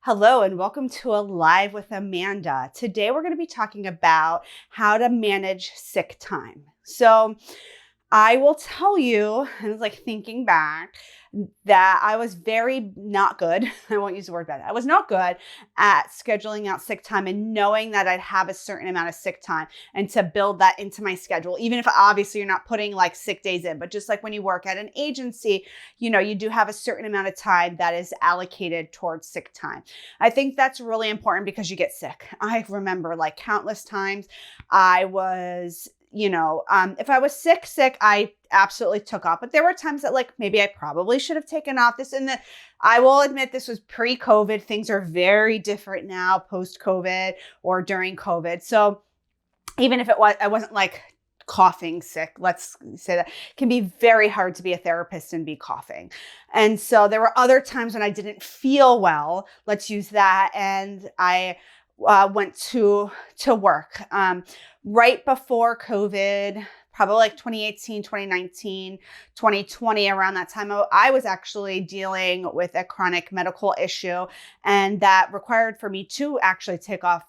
Hello and welcome to a Live with Amanda. Today we're going to be talking about how to manage sick time. So I will tell you, I was like thinking back that I was very not good. I won't use the word bad. I was not good at scheduling out sick time and knowing that I'd have a certain amount of sick time and to build that into my schedule, even if obviously you're not putting like sick days in, but just like when you work at an agency, you do have a certain amount of time that is allocated towards sick time. I think that's really important because you get sick. I remember like countless times I was if I was sick, I absolutely took off. But there were times that like maybe I probably should have taken off this and that. I will admit this was pre-COVID. Things are very different now, post-COVID or during COVID. So even if I wasn't like coughing sick, let's say that, it can be very hard to be a therapist and be coughing. And so there were other times when I didn't feel well, let's use that. And I went to work right before COVID, probably like 2018, 2019, 2020, around that time. I was actually dealing with a chronic medical issue, and that required for me to actually take off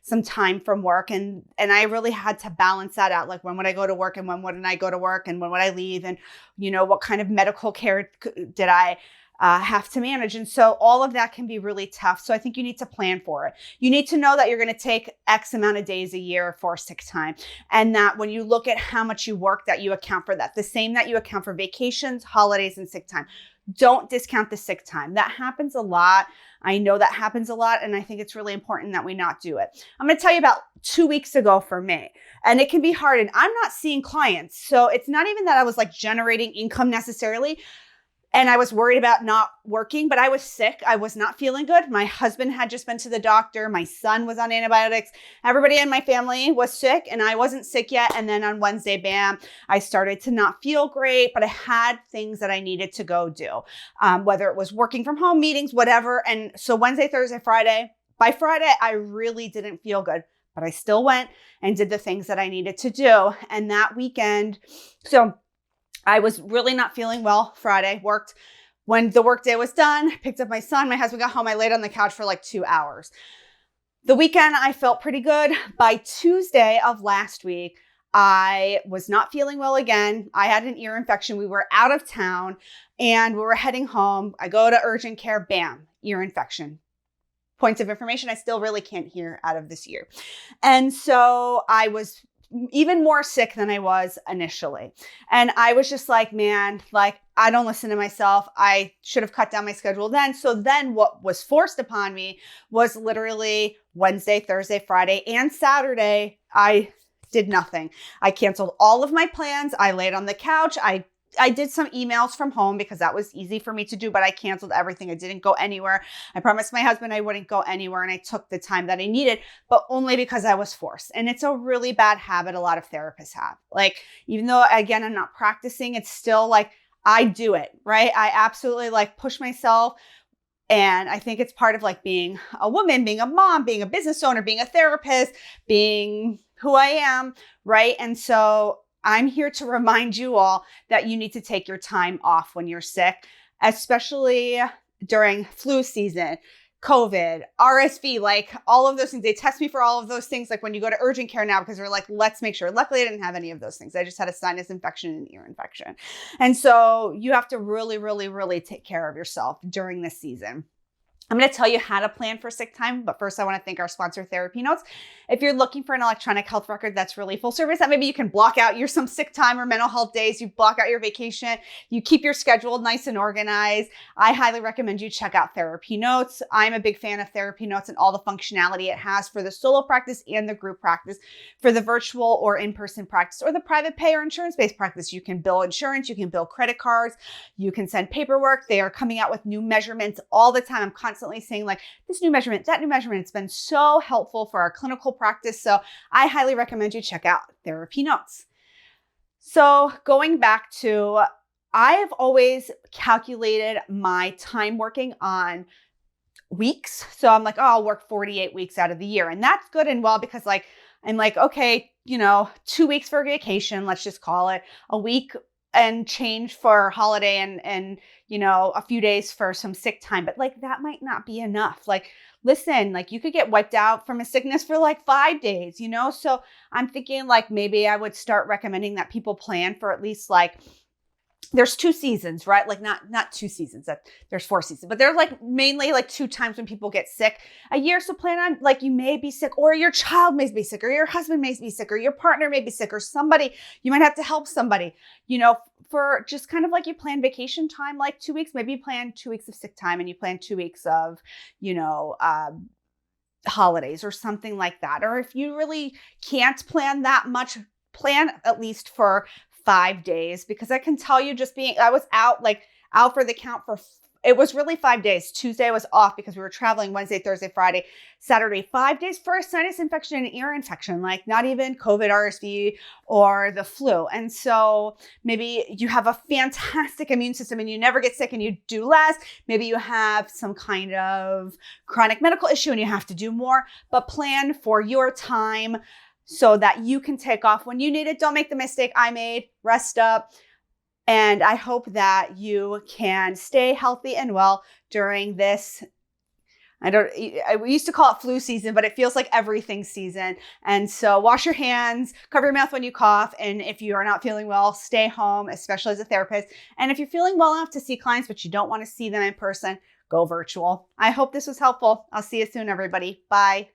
some time from work. And I really had to balance that out. Like, when would I go to work and when wouldn't I go to work and when would I leave? And, what kind of medical care did I have to manage. And so all of that can be really tough. So I think you need to plan for it. You need to know that you're going to take X amount of days a year for sick time. And that when you look at how much you work, that you account for that. The same that you account for vacations, holidays, and sick time. Don't discount the sick time. That happens a lot. I know that happens a lot. And I think it's really important that we not do it. I'm going to tell you about 2 weeks ago for me. And it can be hard. And I'm not seeing clients. So it's not even that I was like generating income necessarily. And I was worried about not working, but I was sick. I was not feeling good. My husband had just been to the doctor. My son was on antibiotics. Everybody in my family was sick and I wasn't sick yet. And then on Wednesday, bam, I started to not feel great, but I had things that I needed to go do, whether it was working from home, meetings, whatever. And so Wednesday, Thursday, Friday, by Friday, I really didn't feel good, but I still went and did the things that I needed to do. And that weekend, I was really not feeling well Friday, worked. When the workday was done, picked up my son, my husband got home, I laid on the couch for like 2 hours. The weekend, I felt pretty good. By Tuesday of last week, I was not feeling well again. I had an ear infection. We were out of town and we were heading home. I go to urgent care, bam, ear infection. Points of information, I still really can't hear out of this ear. And so I was even more sick than I was initially. And I was just like, man, like, I don't listen to myself. I should have cut down my schedule then. So then what was forced upon me was literally Wednesday, Thursday, Friday, and Saturday, I did nothing. I canceled all of my plans. I laid on the couch. I did some emails from home because that was easy for me to do, but I canceled everything. I didn't go anywhere. I promised my husband I wouldn't go anywhere, and I took the time that I needed, but only because I was forced. And it's a really bad habit a lot of therapists have. Like, even though, again, I'm not practicing, it's still like, I do it, right? I absolutely like push myself. And I think it's part of like being a woman, being a mom, being a business owner, being a therapist, being who I am, right? And so I'm here to remind you all that you need to take your time off when you're sick, especially during flu season, COVID, RSV, like all of those things. They test me for all of those things. Like when you go to urgent care now, because they're like, let's make sure. Luckily, I didn't have any of those things. I just had a sinus infection and an ear infection. And so you have to really, really, really take care of yourself during this season. I'm going to tell you how to plan for sick time, but first I want to thank our sponsor, TherapyNotes. If you're looking for an electronic health record that's really full service, that maybe you can block out some sick time or mental health days, you block out your vacation, you keep your schedule nice and organized. I highly recommend you check out TherapyNotes. I'm a big fan of TherapyNotes and all the functionality it has for the solo practice and the group practice, for the virtual or in-person practice, or the private pay or insurance-based practice. You can bill insurance, you can bill credit cards, you can send paperwork. They are coming out with new measurements all the time. I'm constantly saying like this new measurement, that new measurement. It's been so helpful for our clinical practice. So I highly recommend you check out TherapyNotes. So going back to, I have always calculated my time working on weeks. So I'm like, oh, I'll work 48 weeks out of the year. And that's good and well, because like, I'm like, okay, 2 weeks for vacation, let's just call it a week and change for holiday and a few days for some sick time, but like that might not be enough. Like, listen, like you could get wiped out from a sickness for like 5 days, So I'm thinking like maybe I would start recommending that people plan for at least like, there's 2 seasons, right? Like not 2 seasons, that there's 4 seasons, but there's like mainly like 2 times when people get sick a year. So plan on like you may be sick, or your child may be sick, or your husband may be sick, or your partner may be sick, or somebody, you might have to help somebody, for just kind of like you plan vacation time, like 2 weeks, maybe you plan 2 weeks of sick time and you plan 2 weeks of, holidays or something like that. Or if you really can't plan that much, plan at least for 5 days, because I can tell you I was out for the count it was really 5 days. Tuesday I was off because we were traveling Wednesday, Thursday, Friday, Saturday, 5 days for a sinus infection and ear infection, like not even COVID, RSV, or the flu. And so maybe you have a fantastic immune system and you never get sick and you do less. Maybe you have some kind of chronic medical issue and you have to do more, but plan for your time so that you can take off when you need it. Don't make the mistake I made. Rest up. And I hope that you can stay healthy and well during this. We used to call it flu season, but it feels like everything season. And so wash your hands, cover your mouth when you cough. And if you are not feeling well, stay home, especially as a therapist. And if you're feeling well enough to see clients, but you don't want to see them in person, go virtual. I hope this was helpful. I'll see you soon, everybody. Bye.